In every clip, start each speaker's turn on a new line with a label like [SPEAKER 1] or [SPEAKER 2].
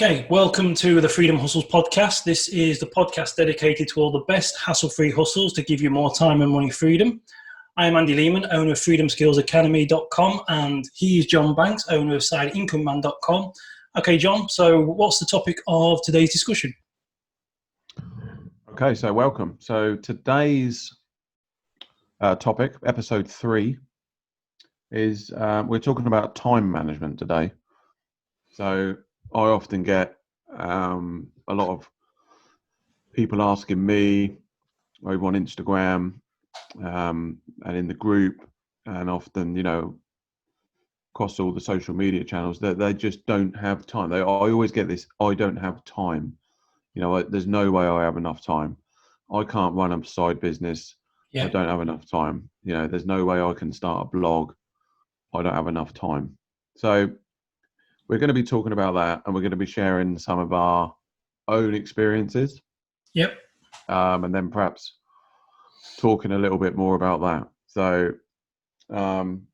[SPEAKER 1] Okay, welcome to the Freedom Hustles podcast. This is the podcast dedicated to all the best hassle-free hustles to give you more time and money freedom. I am Andy Lehman, owner of freedomskillsacademy.com, and he is John Banks, owner of sideincomeman.com. Okay, John, so what's the topic of today's discussion?
[SPEAKER 2] Okay, so welcome. So today's topic, episode 3, is we're talking about time management today. So I often get a lot of people asking me over on Instagram and in the group, and often, across all the social media channels, that they just don't have time. I always get this, I don't have time. There's no way I have enough time. I can't run a side business.
[SPEAKER 1] Yeah.
[SPEAKER 2] I don't have enough time. There's no way I can start a blog. I don't have enough time. So we're going to be talking about that, and we're going to be sharing some of our own experiences.
[SPEAKER 1] Yep.
[SPEAKER 2] And then perhaps talking a little bit more about that. So, I don't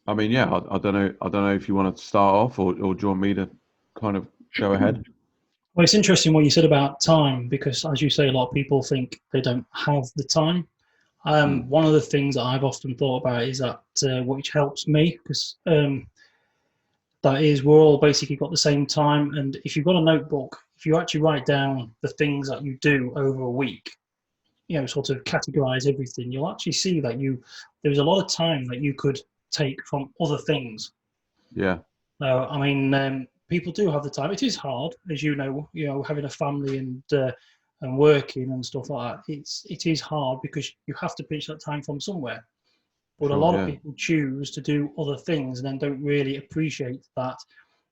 [SPEAKER 2] know if you want to start off, or do you want me to kind of go ahead?
[SPEAKER 1] Well, it's interesting what you said about time, because as you say, a lot of people think they don't have the time. One of the things that I've often thought about is that which helps me, because that is, we're all basically got the same time. And if you've got a notebook, if you actually write down the things that you do over a week, sort of categorize everything, you'll actually see that there's a lot of time that you could take from other things.
[SPEAKER 2] Yeah.
[SPEAKER 1] People do have the time. It is hard, as you know, having a family and working and stuff like that. It is hard because you have to pitch that time from somewhere. But a lot of people choose to do other things and then don't really appreciate that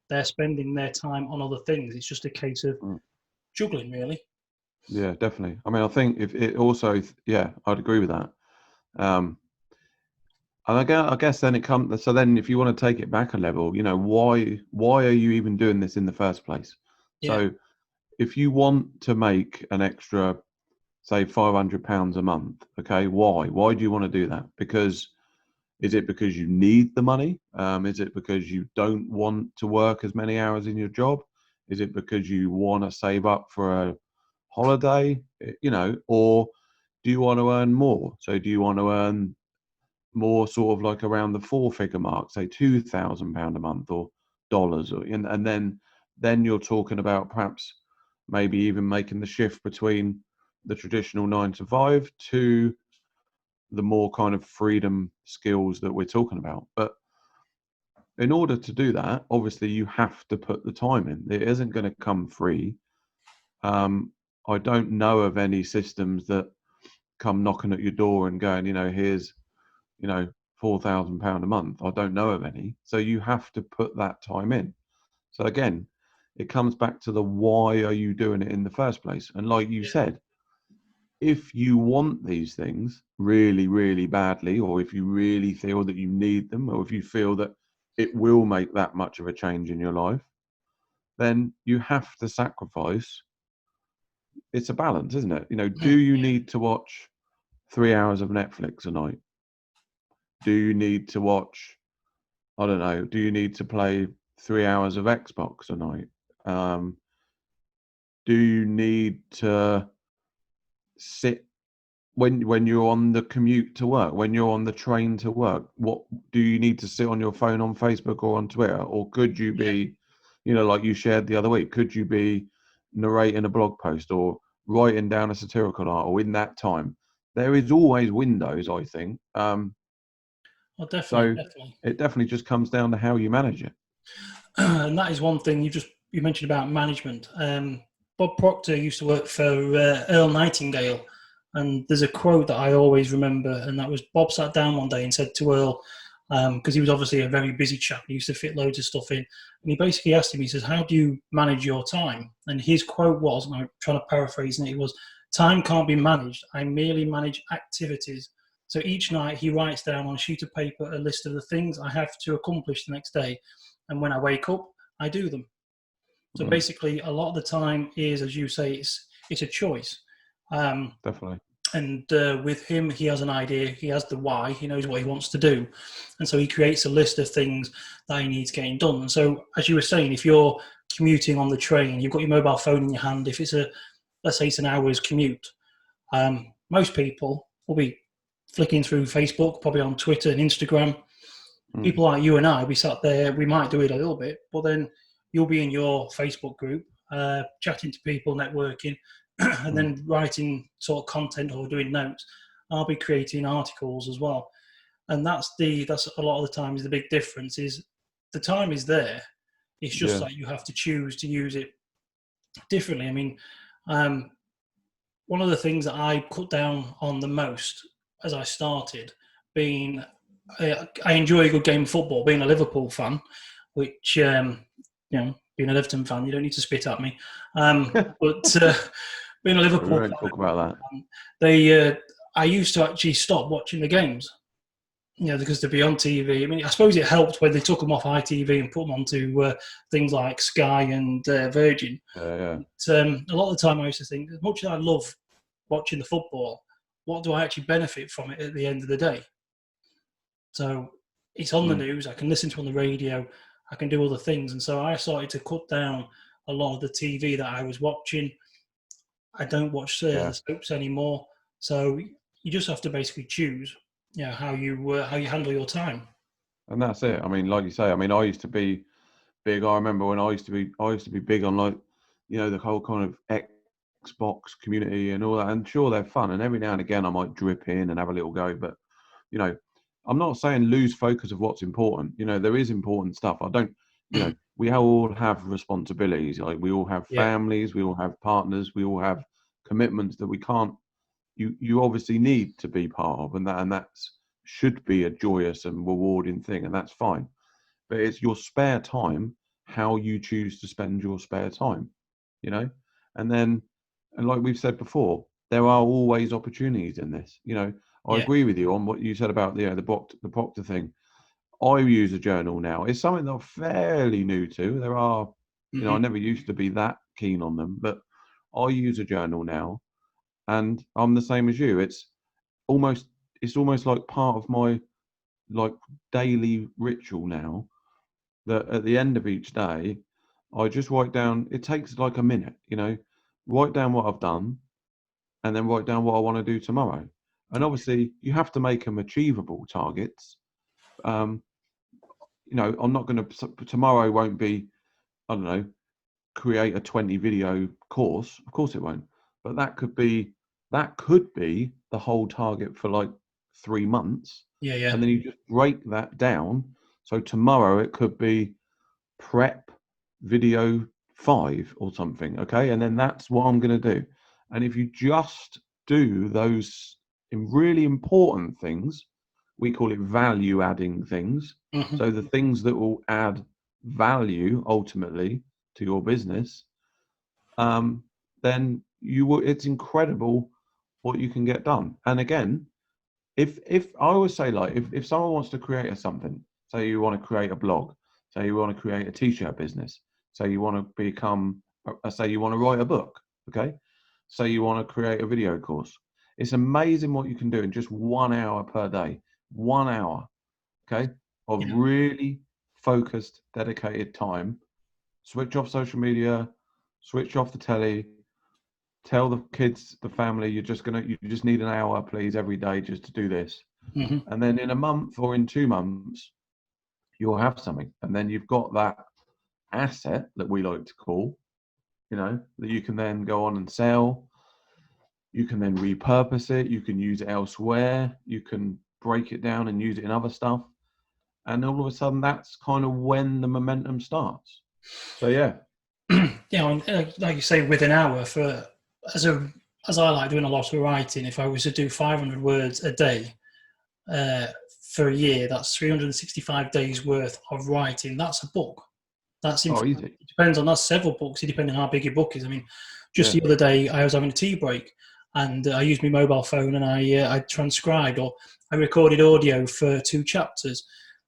[SPEAKER 1] they're spending their time on other things. It's just a case of juggling, really.
[SPEAKER 2] Yeah, definitely. I think if it also, I'd agree with that. And I guess then it comes. So then, if you want to take it back a level, why are you even doing this in the first place? Yeah. So, if you want to make an extra, say, £500 a month, okay, why? Why do you want to do that? Is it because you need the money? Is it because you don't want to work as many hours in your job? Is it because you want to save up for a holiday? Or do you want to earn more? So, do you want to earn more sort of like around the 4-figure mark, say £2,000 a month or dollars, and then you're talking about perhaps maybe even making the shift between the traditional 9 to 5 to the more kind of freedom skills that we're talking about. But in order to do that, obviously you have to put the time in. It isn't going to come free. I don't know of any systems that come knocking at your door and going, here's £4,000 a month. I don't know of any. So you have to put that time in. So again, it comes back to the why are you doing it in the first place? And like you said, if you want these things really, really badly, or if you really feel that you need them, or if you feel that it will make that much of a change in your life, then you have to sacrifice. It's a balance, isn't it? Do you need to watch 3 hours of Netflix a night? Do you need to watch, I don't know, do you need to play 3 hours of Xbox a night? Do you need to sit when you're on the commute to work, when you're on the train to work? What do you need to sit on your phone on Facebook or on Twitter? Or could you be, like you shared the other week, could you be narrating a blog post or writing down a satirical article in that time? There is always windows, I think.
[SPEAKER 1] Well, definitely.
[SPEAKER 2] It definitely just comes down to how you manage it.
[SPEAKER 1] And that is one thing you mentioned about management. Bob Proctor used to work for Earl Nightingale, and there's a quote that I always remember, and that was Bob sat down one day and said to Earl, because he was obviously a very busy chap, he used to fit loads of stuff in, and he basically asked him, he says, how do you manage your time? And his quote was, and I'm trying to paraphrase it, was, time can't be managed, I merely manage activities. So each night he writes down on a sheet of paper a list of the things I have to accomplish the next day. And when I wake up, I do them. So basically, a lot of the time is, as you say, it's a choice.
[SPEAKER 2] Definitely.
[SPEAKER 1] And with him, he has an idea. He has the why. He knows what he wants to do. And so he creates a list of things that he needs getting done. And so, as you were saying, if you're commuting on the train, you've got your mobile phone in your hand. If it's let's say it's an hour's commute, most people will be flicking through Facebook, probably on Twitter and Instagram. People like you and I, we sat there, we might do it a little bit, but then you'll be in your Facebook group, chatting to people, networking, and then writing sort of content or doing notes. I'll be creating articles as well. And that's a lot of the time is the big difference is the time is there. It's just like you have to choose to use it differently. I mean, one of the things that I cut down on the most as I started being, I enjoy a good game of football, being a Liverpool fan, which, being an Everton fan, you don't need to spit at me. But being a Liverpool
[SPEAKER 2] we won't talk about
[SPEAKER 1] that. I used to actually stop watching the games, because to be on TV. I mean, I suppose it helped when they took them off ITV and put them onto things like Sky and Virgin.
[SPEAKER 2] Yeah.
[SPEAKER 1] But, a lot of the time I used to think, as much as I love watching the football, what do I actually benefit from it at the end of the day? So it's on the news, I can listen to it on the radio, I can do other things. And so I started to cut down a lot of the TV that I was watching. I don't watch the soaps anymore. So you just have to basically choose, how you handle your time.
[SPEAKER 2] And that's it. I mean, like you say, I used to be big. I remember when I used to be big on the whole kind of Xbox community and all that. And sure, they're fun. And every now and again, I might drip in and have a little go. But, I'm not saying lose focus of what's important. There is important stuff. I don't, we all have responsibilities. Like we all have families, we all have partners, we all have commitments that we can't, you obviously need to be part of. And that's should be a joyous and rewarding thing. And that's fine. But it's your spare time, how you choose to spend your spare time, and like we've said before, there are always opportunities in this, I agree with you on what you said about the Proctor thing. I use a journal now. It's something that I'm fairly new to. There are, I never used to be that keen on them, but I use a journal now, and I'm the same as you. It's almost like part of my daily ritual now. That at the end of each day, I just write down. It takes like a minute, write down what I've done, and then write down what I want to do tomorrow. And obviously, you have to make them achievable targets. I'm not going to. Tomorrow won't be, I don't know, create a 20 video course. Of course it won't. But that could be the whole target for 3 months.
[SPEAKER 1] Yeah.
[SPEAKER 2] And then you just break that down. So tomorrow it could be prep video 5 or something. Okay. And then that's what I'm going to do. And if you just do those really important things, we call it value adding things. So the things that will add value ultimately to your business, then it's incredible what you can get done. And again, if I always say, if someone wants to create something, say you want to create a blog, say you want to create a t-shirt business, say you want to say you want to write a book, okay, say you want to create a video course, it's amazing what you can do in just 1 hour per day. 1 hour, okay, of really focused, dedicated time. Switch off social media, switch off the telly, tell the kids, the family, you just need an hour, please, every day just to do this. And then in a month or in 2 months, you'll have something. And then you've got that asset that we like to call, that you can then go on and sell. You can then repurpose it. You can use it elsewhere. You can break it down and use it in other stuff. And all of a sudden, that's kind of when the momentum starts. So, yeah.
[SPEAKER 1] Like you say, with an hour, as I like doing a lot of writing, if I was to do 500 words a day for a year, that's 365 days worth of writing. That's a book. That's
[SPEAKER 2] easy.
[SPEAKER 1] It depends on, that's several books, depending on how big your book is. I mean, just the other day, I was having a tea break, and I used my mobile phone, and I transcribed, or I recorded audio for 2 chapters.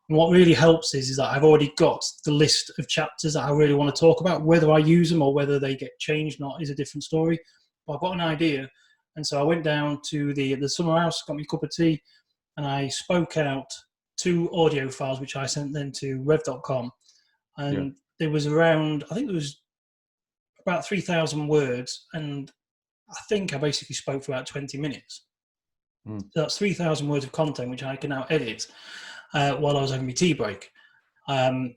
[SPEAKER 1] And what really helps is that I've already got the list of chapters that I really want to talk about. Whether I use them or whether they get changed not is a different story. But I've got an idea. And so I went down to the summer house, got me a cup of tea, and I spoke out 2 audio files, which I sent then to rev.com. And there was around, I think there was about 3,000 words, and I think I basically spoke for about 20 minutes.
[SPEAKER 2] Mm.
[SPEAKER 1] So that's 3,000 words of content, which I can now edit while I was having my tea break. And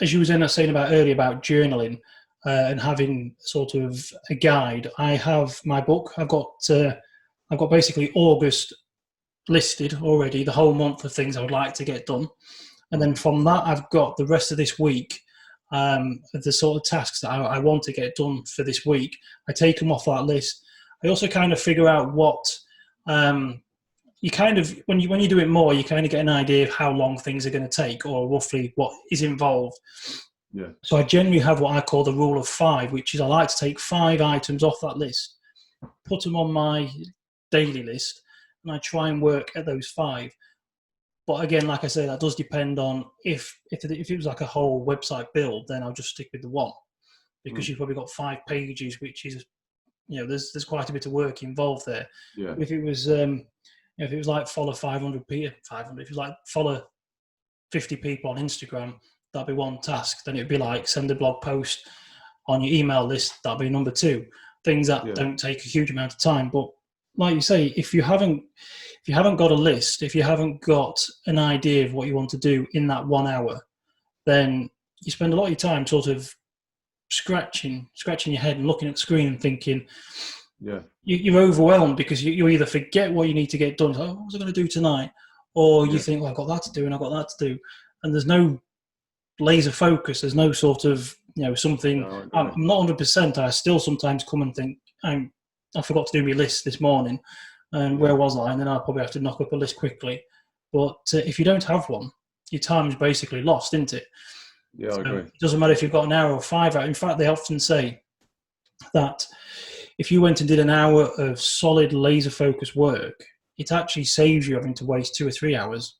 [SPEAKER 1] as you were saying about earlier about journaling and having sort of a guide, I have my book. I've got basically August listed already, the whole month of things I would like to get done. And then from that, I've got the rest of this week, the sort of tasks that I want to get done for this week. I take them off that list. I also kind of figure out what you kind of, when you do it more, you kind of get an idea of how long things are going to take or roughly what is involved.
[SPEAKER 2] Yeah.
[SPEAKER 1] So I generally have what I call the rule of 5, which is I like to take 5 items off that list, put them on my daily list, and I try and work at those 5. But again, like I say, that does depend on if it was like a whole website build, then I'll just stick with the 1, because you've probably got 5 pages, which is, there's quite a bit of work involved there.
[SPEAKER 2] Yeah.
[SPEAKER 1] If it was like follow 500 people, if it was like follow 50 people on Instagram, that'd be 1 task. Then it'd be like send a blog post on your email list, that'd be number 2. Things that don't take a huge amount of time. But like you say, if you haven't got a list, if you haven't got an idea of what you want to do in that 1 hour, then you spend a lot of your time sort of scratching your head and looking at the screen and thinking, you're overwhelmed because you either forget what you need to get done. Like, what was I going to do tonight? Or you think, well, I've got that to do and I've got that to do. And there's no laser focus. There's no sort of, something. No, I'm not 100%. I still sometimes come and think, I forgot to do my list this morning. And where was I? And then I'll probably have to knock up a list quickly. But if you don't have one, your time is basically lost, isn't it?
[SPEAKER 2] Yeah, I agree.
[SPEAKER 1] It doesn't matter if you've got an hour or 5 hours. In fact, they often say that if you went and did an hour of solid laser focused work, it actually saves you having to waste 2 or 3 hours.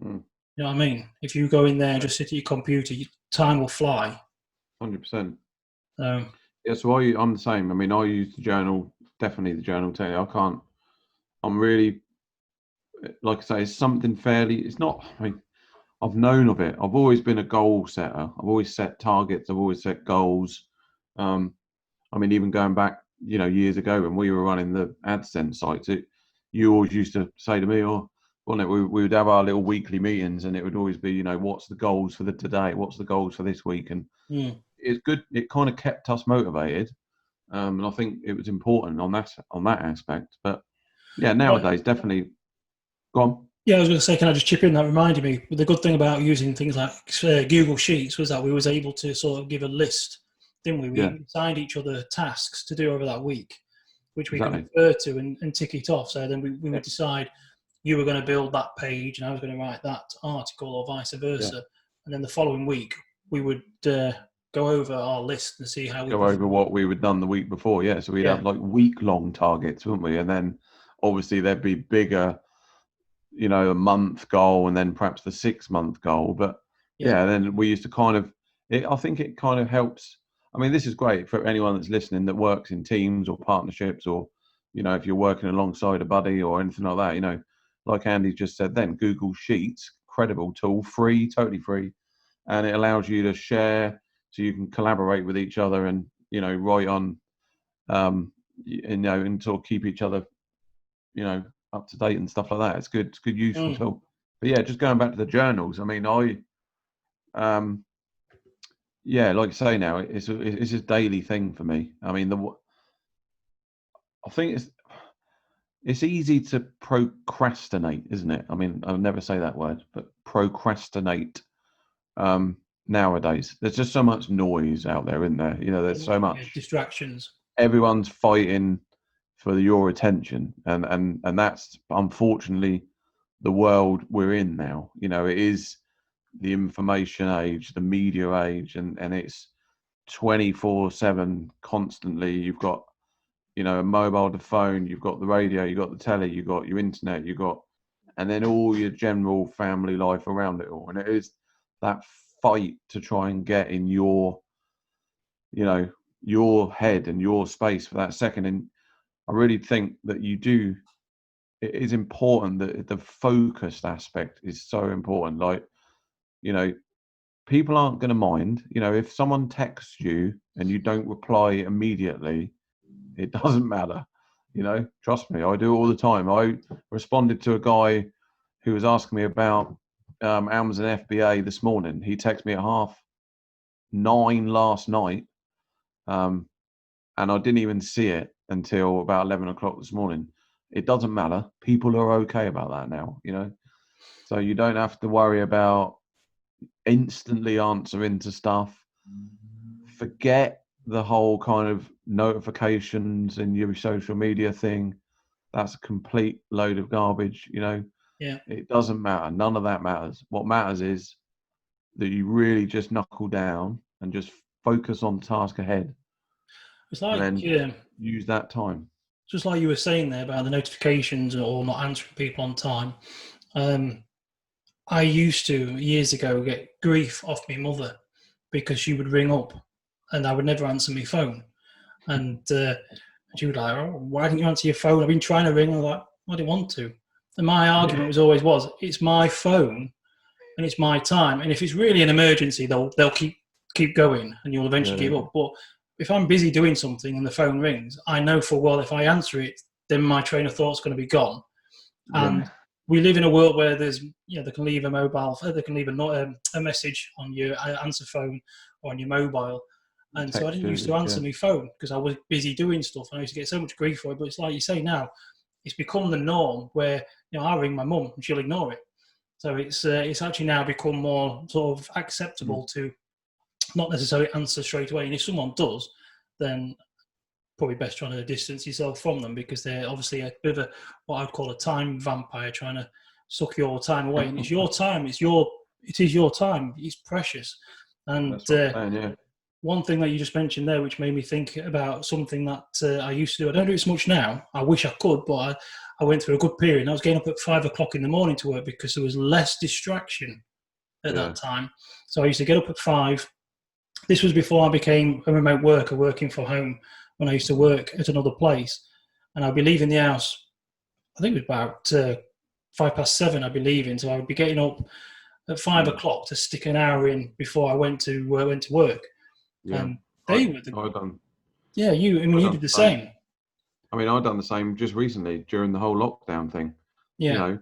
[SPEAKER 1] You know what I mean? If you go in there and just sit at your computer, your time will fly.
[SPEAKER 2] 100%. Yeah, so I'm the same. I mean, I use the journal, definitely the journal technique. I'm really, like I say, it's something fairly, it's not, I've known of it. I've always been a goal setter. I've always set targets. I've always set goals. Even going back, years ago when we were running the AdSense sites, you always used to say to me, we would have our little weekly meetings, and it would always be, what's the goals for today? What's the goals for this week? And it's good. It kind of kept us motivated, and I think it was important on that aspect. But yeah, nowadays definitely. Go on.
[SPEAKER 1] Yeah, I was going to say, can I just chip in? That reminded me. The good thing about using things like Google Sheets was that we was able to sort of give a list, didn't we? We assigned each other tasks to do over that week, which we could refer to and tick it off. So then we would decide you were going to build that page and I was going to write that article or vice versa. Yeah. And then the following week, we would go over our list and see how we
[SPEAKER 2] go over what we had done the week before. Yeah, so we'd have like week-long targets, wouldn't we? And then obviously there'd be bigger, a month goal and then perhaps the 6-month goal. But then we used to I think it kind of helps. I mean, this is great for anyone that's listening that works in teams or partnerships, or, if you're working alongside a buddy or anything like that, like Andy just said then, Google Sheets, incredible tool, free, totally free. And it allows you to share so you can collaborate with each other and, write on, and sort of keep each other, up to date and stuff like that. It's good. It's good, useful tool. But yeah, just going back to the journals. I mean, like you say now, it's a daily thing for me. I mean, I think it's easy to procrastinate, isn't it? I mean, I'll never say that word, but procrastinate. Nowadays, there's just so much noise out there, isn't there? There's so much
[SPEAKER 1] distractions.
[SPEAKER 2] Everyone's fighting for your attention, and that's unfortunately the world we're in now. It is the information age, the media age, and it's 24/7 constantly. You've got a mobile phone, you've got the radio, you've got the telly, you've got your internet, and then all your general family life around it all. And it is that fight to try and get in your head and your space for that second. And I really think that it is important that the focused aspect is so important. Like, people aren't going to mind. You know, if someone texts you and you don't reply immediately, it doesn't matter. You know, trust me, I do it all the time. I responded to a guy who was asking me about Amazon FBA this morning. He texted me at 9:30 last night, and I didn't even see it until about 11 o'clock this morning. It doesn't matter. People are okay about that now, you know. So you don't have to worry about instantly answering to stuff. Forget the whole kind of notifications and your social media thing. That's a complete load of garbage, you know.
[SPEAKER 1] Yeah.
[SPEAKER 2] It doesn't matter. None of that matters. What matters is that you really just knuckle down and just focus on the task ahead.
[SPEAKER 1] It's
[SPEAKER 2] And
[SPEAKER 1] like,
[SPEAKER 2] then use that time.
[SPEAKER 1] just like you were saying there about the notifications or not answering people on time. I used to, years ago, get grief off my mother because she would ring up and I would never answer my phone. And she would like, oh, why didn't you answer your phone? I've been trying to ring. I was like, I didn't want to. And my argument was, it's my phone and it's my time. And if it's really an emergency, they'll keep going and you'll eventually give up. But if I'm busy doing something and the phone rings, I know full well if I answer it, then my train of thought's going to be gone. And we live in a world where there's, they can leave they can leave a message on your answer phone or on your mobile. And so I didn't used to answer my phone because I was busy doing stuff. And I used to get so much grief for it. But it's like you say now, it's become the norm where, I ring my mum and she'll ignore it. So it's actually now become more sort of acceptable to not necessarily answer straight away. And if someone does, then probably best trying to distance yourself from them because they're obviously a bit of what I'd call a time vampire trying to suck your time away. And it's your time. It is your time. It's precious. And one thing that you just mentioned there, which made me think about something that I used to do. I don't do it so much now. I wish I could, but I went through a good period. I was getting up at 5 o'clock in the morning to work because there was less distraction at that time. So I used to get up at 5. This was before I became a remote worker working from home when I used to work at another place. And I'd be leaving the house, I think it was about 7:05 I'd be leaving. So I would be getting up at 5 o'clock to stick an hour in before I went to work.
[SPEAKER 2] Yeah.
[SPEAKER 1] And they were you did the same.
[SPEAKER 2] I mean, I've done the same just recently during the whole lockdown thing.
[SPEAKER 1] Yeah.
[SPEAKER 2] You know,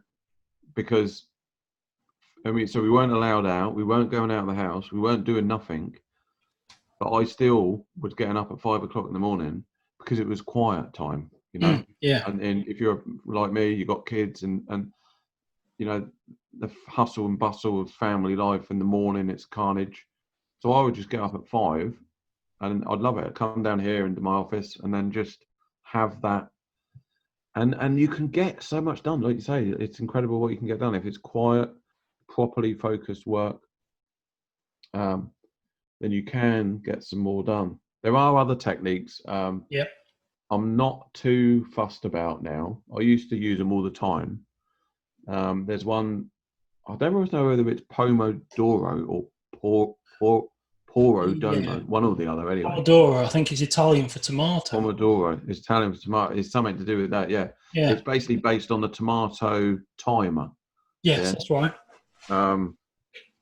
[SPEAKER 2] because, so we weren't allowed out. We weren't going out of the house. We weren't doing nothing. But I still was getting up at 5 o'clock in the morning because it was quiet time, you know. And if you're like me, you got kids and the hustle and bustle of family life in the morning, it's carnage. So I would just get up at 5 and I'd love it. I'd come down here into my office and then just have that. And you can get so much done. Like you say, it's incredible what you can get done if it's quiet, properly focused work. Then you can get some more done. There are other techniques. I'm not too fussed about now. I used to use them all the time. There's one, I don't always know whether it's Pomodoro or Pomodoro, one or the other anyway.
[SPEAKER 1] Pomodoro, I think it's Italian for tomato.
[SPEAKER 2] Pomodoro is Italian for tomato. It's something to do with that, yeah. It's basically based on the tomato timer.
[SPEAKER 1] Yes, that's right.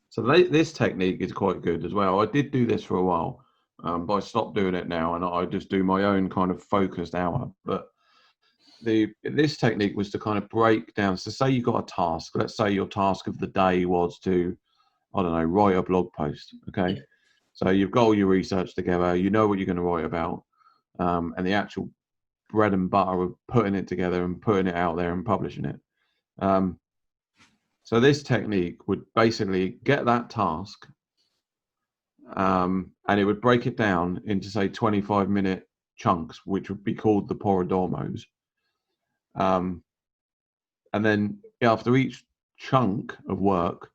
[SPEAKER 2] So this technique is quite good as well. I did do this for a while, but I stopped doing it now, and I just do my own kind of focused hour. But this technique was to kind of break down. So say you got a task. Let's say your task of the day was to, I don't know, write a blog post. Okay, so you've got all your research together. You know what you're going to write about, and the actual bread and butter of putting it together and putting it out there and publishing it. So this technique would basically get that task, and it would break it down into, say, 25-minute chunks, which would be called the Pomodoros. And then after each chunk of work,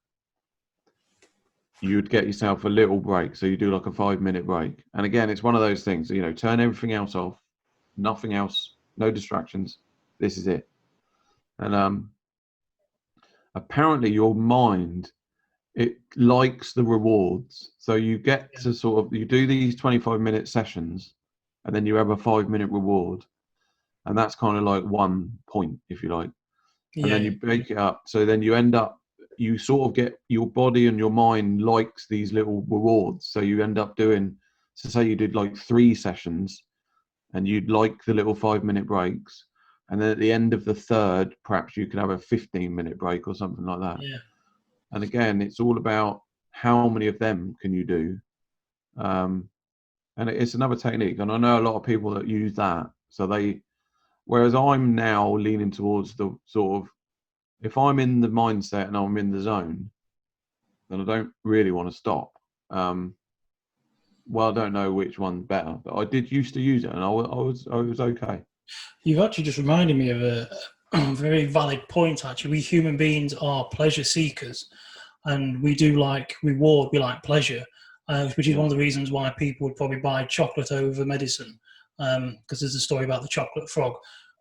[SPEAKER 2] you'd get yourself a little break. So you do like a 5-minute break. And again, it's one of those things, turn everything else off, nothing else, no distractions. This is it. And apparently your mind, it likes the rewards. So you get to you do these 25-minute sessions and then you have a 5-minute reward. And that's kind of like 1 point, if you like. And then you break it up. So then you end up you sort of get your body and your mind likes these little rewards. So you end up doing, so say you did like 3 sessions and you'd like the little 5-minute breaks. And then at the end of the third, perhaps you could have a 15-minute break or something like that.
[SPEAKER 1] Yeah.
[SPEAKER 2] And again, it's all about how many of them can you do. And it's another technique. And I know a lot of people that use that. So whereas I'm now leaning towards the sort of, if I'm in the mindset and I'm in the zone, then I don't really want to stop. Well, I don't know which one's better, but I did used to use it, and I was okay.
[SPEAKER 1] You've actually just reminded me of a very valid point. Actually, we human beings are pleasure seekers, and we do like reward. We like pleasure, which is one of the reasons why people would probably buy chocolate over medicine. Because there's a story about the chocolate frog.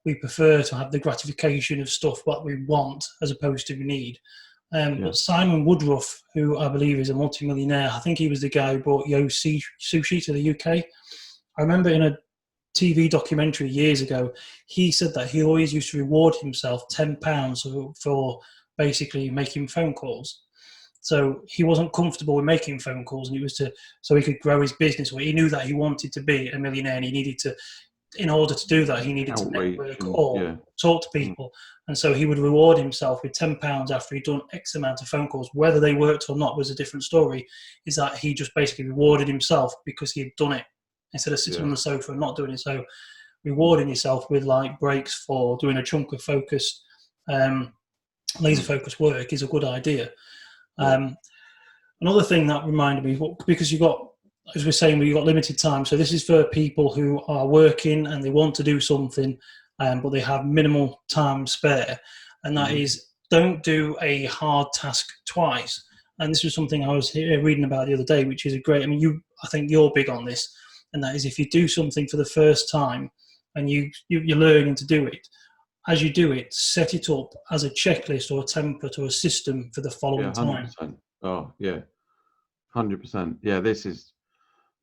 [SPEAKER 1] We prefer to have the gratification of stuff what we want as opposed to we need. But Simon Woodruff, who I believe is a multimillionaire, I think he was the guy who brought Yo Sushi to the UK. I remember in a TV documentary years ago, he said that he always used to reward himself £10 for basically making phone calls. So he wasn't comfortable with making phone calls, and it was so he could grow his business. He knew that he wanted to be a millionaire, and he needed to, in order to do that, he needed to network or talk to people. And so he would reward himself with £10 after he'd done X amount of phone calls. Whether they worked or not was a different story. Is that he just basically rewarded himself because he had done it instead of sitting on the sofa and not doing it. So rewarding yourself with like breaks for doing a chunk of focused, laser focused work is a good idea. Another thing that reminded me, because you've got, as we're saying, you've got limited time. So this is for people who are working and they want to do something, but they have minimal time spare. And that is, don't do a hard task twice. And this was something I was reading about the other day, which is a great, I think you're big on this. And that is, if you do something for the first time and you're learning to do it, as you do it, set it up as a checklist or a template or a system for the following time.
[SPEAKER 2] Oh, yeah. 100%. Yeah, this is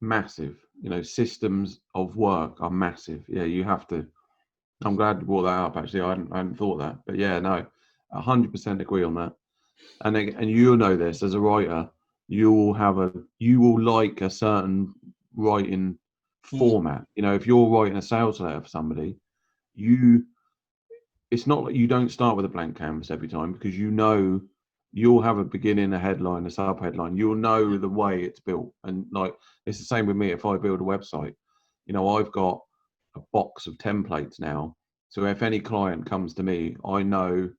[SPEAKER 2] massive. Systems of work are massive. Yeah, you have to. I'm glad you brought that up, actually. I hadn't thought that. But yeah, no, 100% agree on that. And you'll know this as a writer, you will like a certain writing format. If you're writing a sales letter for somebody, it's not like you don't start with a blank canvas every time, because you'll have a beginning, a headline, a sub-headline. You'll know the way it's built. And like, it's the same with me. If I build a website, I've got a box of templates now. So if any client comes to me, I know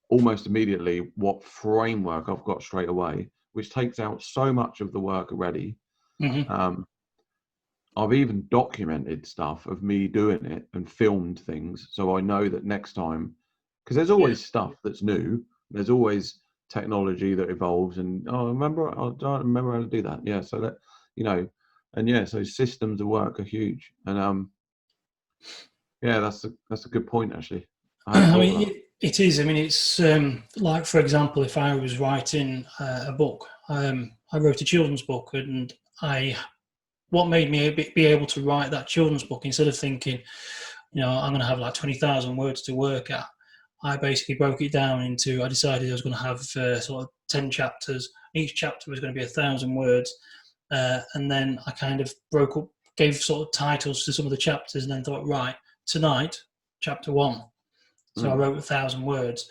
[SPEAKER 2] almost immediately what framework I've got straight away, which takes out so much of the work already. I've even documented stuff of me doing it and filmed things, so I know that next time, because there's always stuff that's new. There's always technology that evolves, and I don't remember how to do that. Yeah, so that so systems of work are huge, and that's a good point, actually.
[SPEAKER 1] It is. It's like, for example, if I was writing a book, I wrote a children's book, and what made me be able to write that children's book, instead of thinking, I'm going to have like 20,000 words to work at, I basically broke it down into, I decided I was going to have sort of 10 chapters. Each chapter was going to be 1,000 words. And then I kind of gave sort of titles to some of the chapters, and then thought, right, tonight, chapter 1. So I wrote 1,000 words.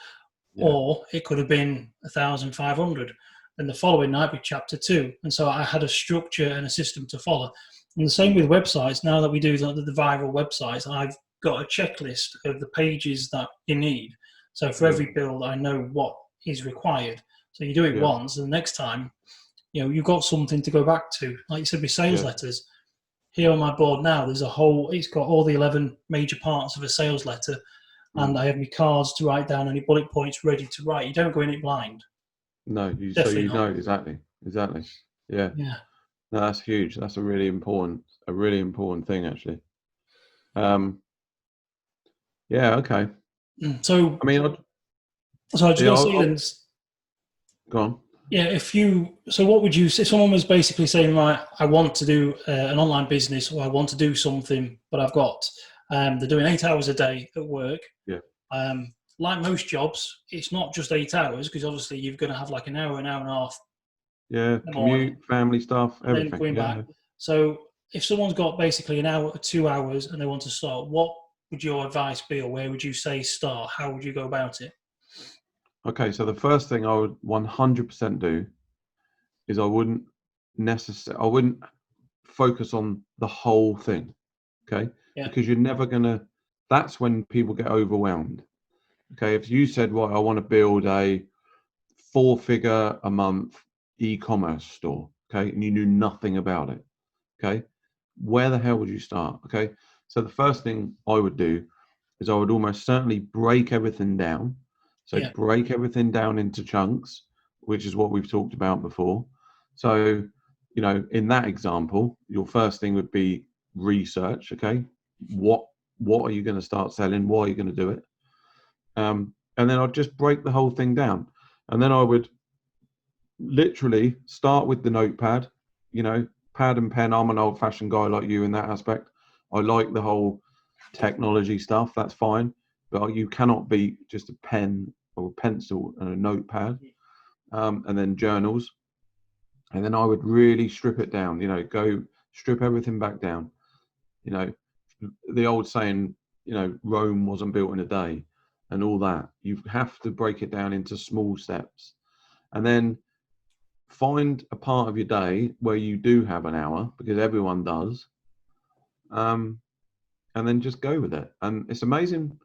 [SPEAKER 1] Or it could have been 1,500. And the following night be chapter 2. And so I had a structure and a system to follow. And the same with websites. Now that we do the viral websites, I've got a checklist of the pages that you need. So for every build, I know what is required. So you do it once, and the next time, you've got something to go back to. Like you said with sales letters, here on my board now, it's got all the 11 major parts of a sales letter, and I have my cards to write down any bullet points ready to write. You don't go in it blind.
[SPEAKER 2] No, know exactly. Yeah. No, that's huge. That's a really important thing, actually. Yeah. Okay.
[SPEAKER 1] So I was going to say then.
[SPEAKER 2] Go on.
[SPEAKER 1] Yeah. So what would you say? Someone was basically saying, right, I want to do an online business, or I want to do something, but I've got they're doing 8 hours a day at work.
[SPEAKER 2] Yeah.
[SPEAKER 1] like most jobs, it's not just 8 hours, because obviously you're going to have like an hour and a half
[SPEAKER 2] Yeah,
[SPEAKER 1] in the morning,
[SPEAKER 2] commute, family stuff,
[SPEAKER 1] and then
[SPEAKER 2] everything.
[SPEAKER 1] going
[SPEAKER 2] Yeah.
[SPEAKER 1] back. So if someone's got basically an hour or 2 hours and they want to start, what would your advice be, or where would you say start? How would you go about it?
[SPEAKER 2] Okay, so the first thing I would 100% do is I wouldn't focus on the whole thing. Okay,
[SPEAKER 1] Yeah,
[SPEAKER 2] because you're never gonna. That's when people get overwhelmed. Okay, if you said, "Well, I want to build a 4-figure a month e-commerce store," okay, and you knew nothing about it, okay, where the hell would you start? Okay, so the first thing I would do is I would almost certainly break everything down. So
[SPEAKER 1] yeah,
[SPEAKER 2] break everything down into chunks, which is what we've talked about before. So, in that example, your first thing would be research. Okay, what what are you going to start selling? Why are you going to do it? And then I'd just break the whole thing down, and then I would literally start with the notepad. Pad and pen. I'm an old-fashioned guy like you in that aspect. I like the whole technology stuff. That's fine, but you cannot beat just a pen or a pencil and a notepad, and then journals. And then I would really strip it down. Go strip everything back down. You know, the old saying, Rome wasn't built in a day, and all that. You have to break it down into small steps, and then find a part of your day where you do have an hour, because everyone does, and then just go with it. And it's amazing.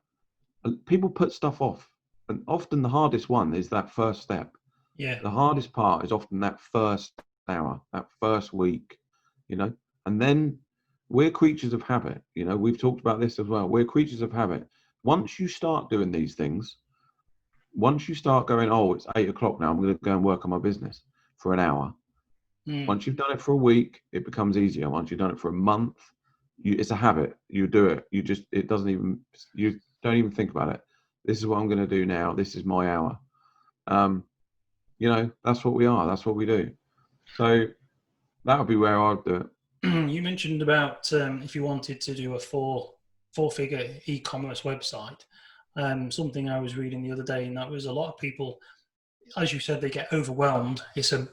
[SPEAKER 2] People put stuff off, and often the hardest one is that first step.
[SPEAKER 1] yeah.
[SPEAKER 2] The hardest part is often that first hour, that first week, and then we're creatures of habit. We've talked about this as well. We're creatures of habit. Once you start doing these things, once you start going, oh, it's 8 o'clock now, I'm going to go and work on my business for an hour. Once you've done it for a week, it becomes easier. Once you've done it for a month, it's a habit. You do it. You don't even think about it. This is what I'm going to do now. This is my hour. That's what we are. That's what we do. So that would be where I'd do it.
[SPEAKER 1] You mentioned about if you wanted to do a four-figure e-commerce website. Something I was reading the other day, and that was a lot of people, as you said, they get overwhelmed. It's a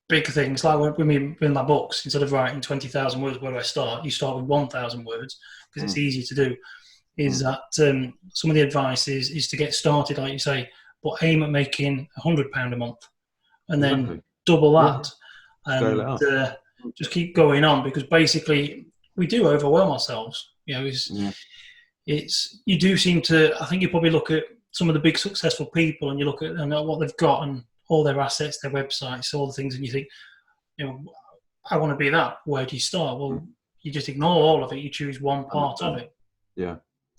[SPEAKER 1] big thing. It's like when we in my books, instead of writing 20,000 words, where do I start? You start with 1,000 words, because it's easy to do. Is that some of the advice is to get started, like you say, but aim at making £100 a month, and then
[SPEAKER 2] Exactly.
[SPEAKER 1] double that,
[SPEAKER 2] Scale it
[SPEAKER 1] and
[SPEAKER 2] up.
[SPEAKER 1] just keep going on, because basically we do overwhelm ourselves. It's you do seem to. I think you probably look at some of the big successful people, and you look at what they've got and all their assets, their websites, all the things, and you think, I want to be that. Where do you start? Well, you just ignore all of it. You choose one part of it.
[SPEAKER 2] Yeah.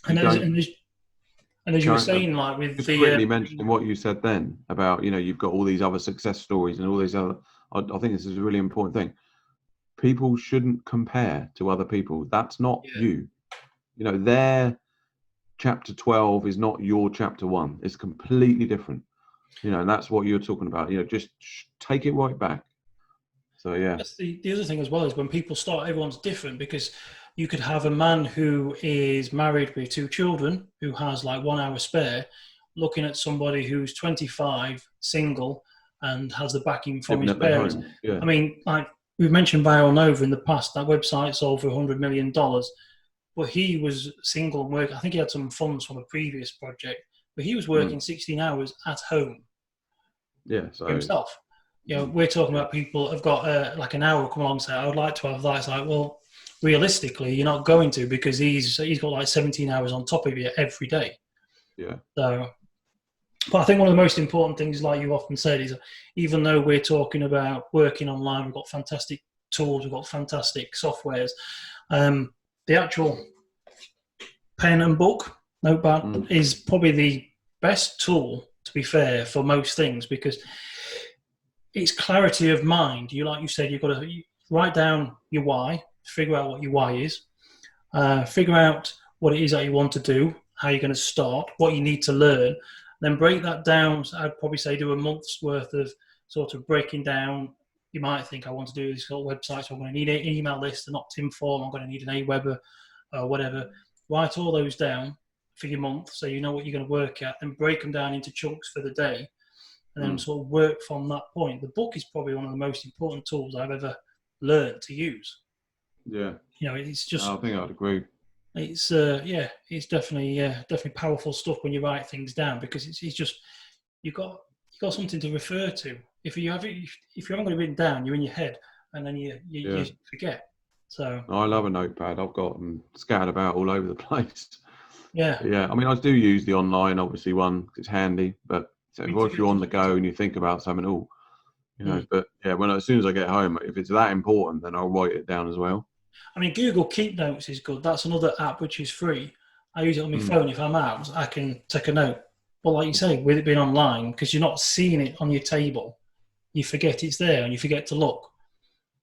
[SPEAKER 1] And as you were saying, like with
[SPEAKER 2] just
[SPEAKER 1] the
[SPEAKER 2] quickly mentioning what you said then about, you've got all these other success stories and all these other. I think this is a really important thing. People shouldn't compare to other people. That's not you. Their chapter 12 is not your chapter 1. It's completely different. And that's what you're talking about. Just take it right back. So yeah.
[SPEAKER 1] That's the other thing as well, is when people start, everyone's different, because you could have a man who is married with 2 children, who has like 1 hour spare, looking at somebody who's 25, single, and has the backing from his parents.
[SPEAKER 2] Yeah.
[SPEAKER 1] I mean, like we've mentioned Viral Nova in the past, that website sold for $100 million, but he was single and working. I think he had some funds from a previous project, but he was working 16 hours at home.
[SPEAKER 2] Yeah, so
[SPEAKER 1] himself. We're talking about people have got like an hour come along and say, I would like to have that. It's like, well, realistically, you're not going to, because he's got like 17 hours on top of you every day.
[SPEAKER 2] Yeah.
[SPEAKER 1] So, but I think one of the most important things, like you often said, is even though we're talking about working online, we've got fantastic tools, we've got fantastic softwares. The actual pen and book notepad is probably the best tool, to be fair, for most things, because it's clarity of mind. Like you said, you've got to write down your why, figure out what your why is, figure out what it is that you want to do, how you're going to start, what you need to learn, then break that down. So I'd probably say do a month's worth of sort of breaking down. You might think, I want to do this sort of website, so I'm going to need an email list, an opt-in form, I'm going to need an Aweber or whatever. Write all those down, for your month, so you know what you're going to work at, and break them down into chunks for the day, and then
[SPEAKER 2] Mm.
[SPEAKER 1] sort of work from that point. The book is probably one of the most important tools I've ever learned to use.
[SPEAKER 2] Yeah,
[SPEAKER 1] It's just,
[SPEAKER 2] I think I'd agree.
[SPEAKER 1] it's definitely powerful stuff when you write things down, because it's just you've got something to refer to. If you haven't got it written down, you're in your head, and then you forget. So
[SPEAKER 2] I love a notepad. I've got them scattered about all over the place.
[SPEAKER 1] yeah,
[SPEAKER 2] But yeah, I mean, I do use the online, obviously, one 'cause it's handy. But so
[SPEAKER 1] me
[SPEAKER 2] if you're on the
[SPEAKER 1] too.
[SPEAKER 2] go and you think about something,
[SPEAKER 1] Mm.
[SPEAKER 2] But yeah, as soon as I get home, if it's that important, then I'll write it down as well.
[SPEAKER 1] I mean, Google Keep Notes is good. That's another app which is free. I use it on my
[SPEAKER 2] Mm.
[SPEAKER 1] phone. If I'm out, I can take a note. But like you say, with it being online, because you're not seeing it on your table, you forget it's there and you forget to look.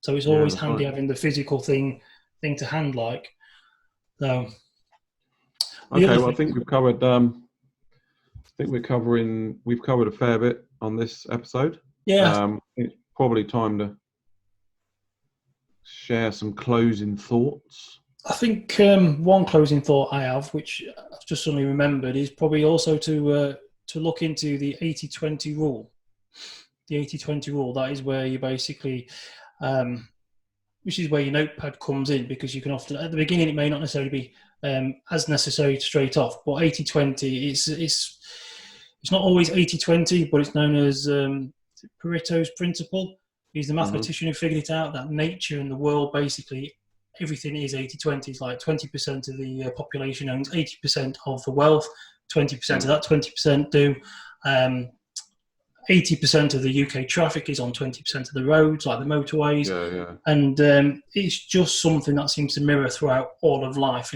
[SPEAKER 1] So it's
[SPEAKER 2] Yeah,
[SPEAKER 1] always
[SPEAKER 2] that's
[SPEAKER 1] handy
[SPEAKER 2] right.
[SPEAKER 1] having the physical thing to hand. Like, so the
[SPEAKER 2] Okay,
[SPEAKER 1] other
[SPEAKER 2] well, I
[SPEAKER 1] thing,
[SPEAKER 2] think we've covered. We've covered a fair bit on this episode.
[SPEAKER 1] yeah,
[SPEAKER 2] It's probably time to share some closing thoughts.
[SPEAKER 1] I think one closing thought I have, which I've just suddenly remembered, is probably also to look into the 80-20 rule. The 80-20 rule, that is where you basically, which is where your notepad comes in, because you can often, at the beginning, it may not necessarily be as necessary straight off, but 80-20, it's not always 80-20, but it's known as Pareto's principle. He's the
[SPEAKER 2] Hmm.
[SPEAKER 1] mathematician who figured it out, that nature and the world, basically, everything is 80-20. It's like 20% of the population owns 80% of the wealth, 20% of that 20% do. 80% of the UK traffic is on 20% of the roads, like the motorways.
[SPEAKER 2] Yeah, yeah,
[SPEAKER 1] And it's just something that seems to mirror throughout all of life.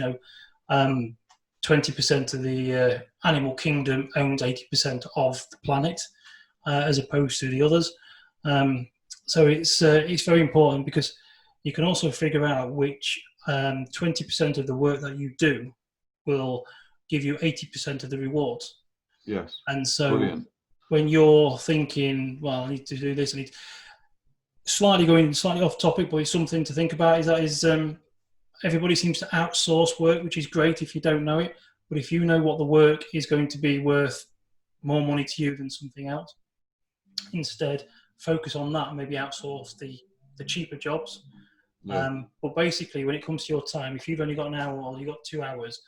[SPEAKER 1] 20% of the animal kingdom owns 80% of the planet, as opposed to the others. So it's very important, because you can also figure out which 20% of the work that you do will give you 80% of the rewards.
[SPEAKER 2] yes,
[SPEAKER 1] And so
[SPEAKER 2] brilliant.
[SPEAKER 1] when you're thinking, well, I need to do this, I need to, going slightly off topic, but it's something to think about. Everybody seems to outsource work, which is great if you don't know it. But if you know what the work is going to be worth more money to you than something else, instead focus on that and maybe outsource the cheaper jobs.
[SPEAKER 2] Yeah,
[SPEAKER 1] But basically, when it comes to your time, if you've only got an hour or you've got 2 hours,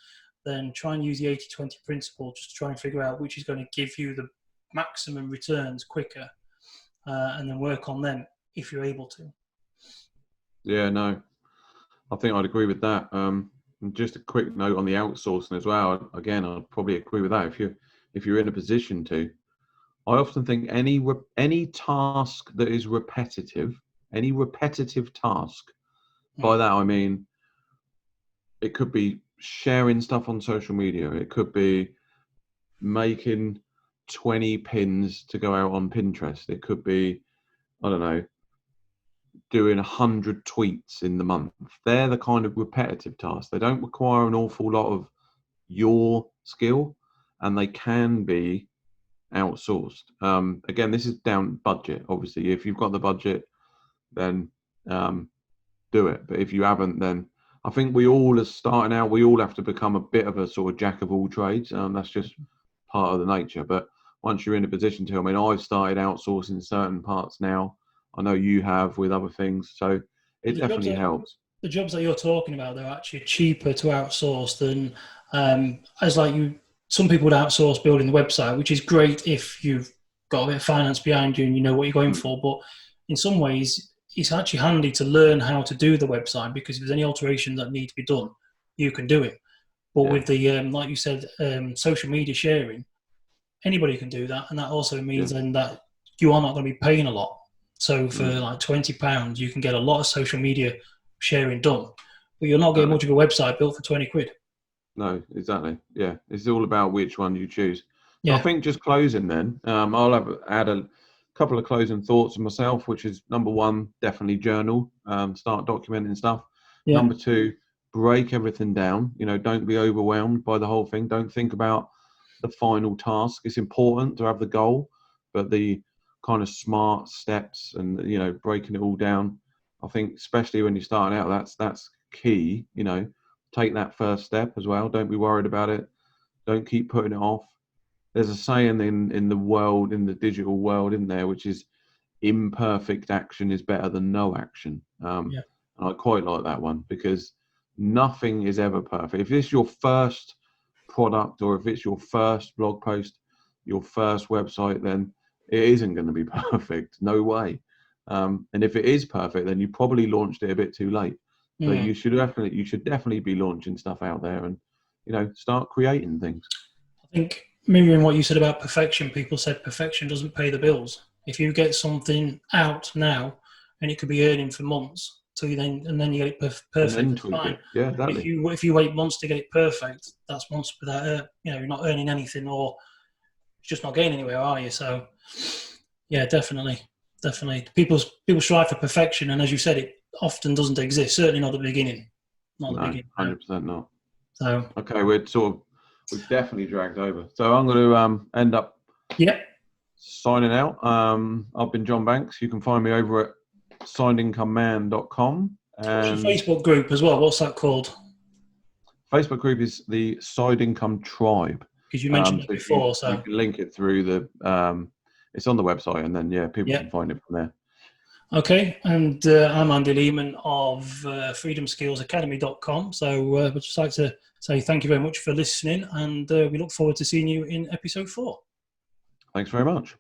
[SPEAKER 1] then try and use the 80-20 principle just to try and figure out which is going to give you the maximum returns quicker, and then work on them if you're able to.
[SPEAKER 2] yeah, no, I think I'd agree with that. And just a quick note on the outsourcing as well. Again, I'd probably agree with that. If you're in a position to, I often think any task that is repetitive, any repetitive task. By that I mean it could be sharing stuff on social media. It could be making 20 pins to go out on Pinterest. It could be, I don't know, doing 100 tweets in the month. They're the kind of repetitive tasks. They don't require an awful lot of your skill, and they can be outsourced. Again, this is down budget. Obviously, if you've got the budget, then do it. But if you haven't, then I think we all are starting out. We all have to become a bit of a sort of jack of all trades. That's just part of the nature. But once you're in a position to, I mean, I've started outsourcing certain parts now. I know you have with other things, so it
[SPEAKER 1] The jobs
[SPEAKER 2] definitely
[SPEAKER 1] that
[SPEAKER 2] helps.
[SPEAKER 1] the jobs that you're talking about, they're actually cheaper to outsource than as like you. Some people would outsource building the website, which is great if you've got a bit of finance behind you and you know what you're going
[SPEAKER 2] Mm.
[SPEAKER 1] for. But in some ways, it's actually handy to learn how to do the website, because if there's any alterations that need to be done, you can do it. But
[SPEAKER 2] Yeah,
[SPEAKER 1] with the like you said, social media sharing, anybody can do that, and that also
[SPEAKER 2] yeah,
[SPEAKER 1] means then that you are not going to be paying a lot. So for
[SPEAKER 2] mm,
[SPEAKER 1] like £20, you can get a lot of social media sharing done, but you're not getting
[SPEAKER 2] exactly.
[SPEAKER 1] much of a website built for £20.
[SPEAKER 2] No, exactly. Yeah, it's all about which one you choose. So I
[SPEAKER 1] Yeah,
[SPEAKER 2] think just closing then, add a couple of closing thoughts on myself, which is number one, definitely journal, start documenting stuff.
[SPEAKER 1] yeah,
[SPEAKER 2] Number two, break everything down. Don't be overwhelmed by the whole thing. Don't think about the final task. It's important to have the goal, but the kind of smart steps and breaking it all down. I think especially when you're starting out, that's key. Take that first step as well. Don't be worried about it. Don't keep putting it off. There's a saying in the world, in the digital world, in there, which is imperfect action is better than no action.
[SPEAKER 1] Yeah.
[SPEAKER 2] And I quite like that one, because nothing is ever perfect. If it's your first product, or if it's your first blog post, your first website, then it isn't going to be perfect. No way. And if it is perfect, then you probably launched it a bit too late. So you should definitely be launching stuff out there, and start creating things.
[SPEAKER 1] I think mirroring what you said about perfection, people said perfection doesn't pay the bills. If you get something out now, and it could be earning for months till you then you get it perfect,
[SPEAKER 2] And then
[SPEAKER 1] it's fine.
[SPEAKER 2] it. Yeah, exactly.
[SPEAKER 1] If you wait months to get it perfect, that's months without you're not earning anything, or just not getting anywhere, are you? So yeah, definitely. People strive for perfection, and as you said, it often doesn't exist. Certainly not at the beginning. Not at the beginning.
[SPEAKER 2] 100% not.
[SPEAKER 1] So
[SPEAKER 2] okay, we've definitely dragged over. So I'm going to end up signing out. I've been John Banks. You can find me over at sideincomeman.com.
[SPEAKER 1] And Facebook group as well. What's that called?
[SPEAKER 2] Facebook group is the Side Income Tribe.
[SPEAKER 1] Because you mentioned it before, so
[SPEAKER 2] you can link it through the. It's on the website, and then people can find it from there. Okay, and I'm Andy Lehman of freedomskillsacademy.com. So I'd just like to say thank you very much for listening, and we look forward to seeing you in episode 4. Thanks very much.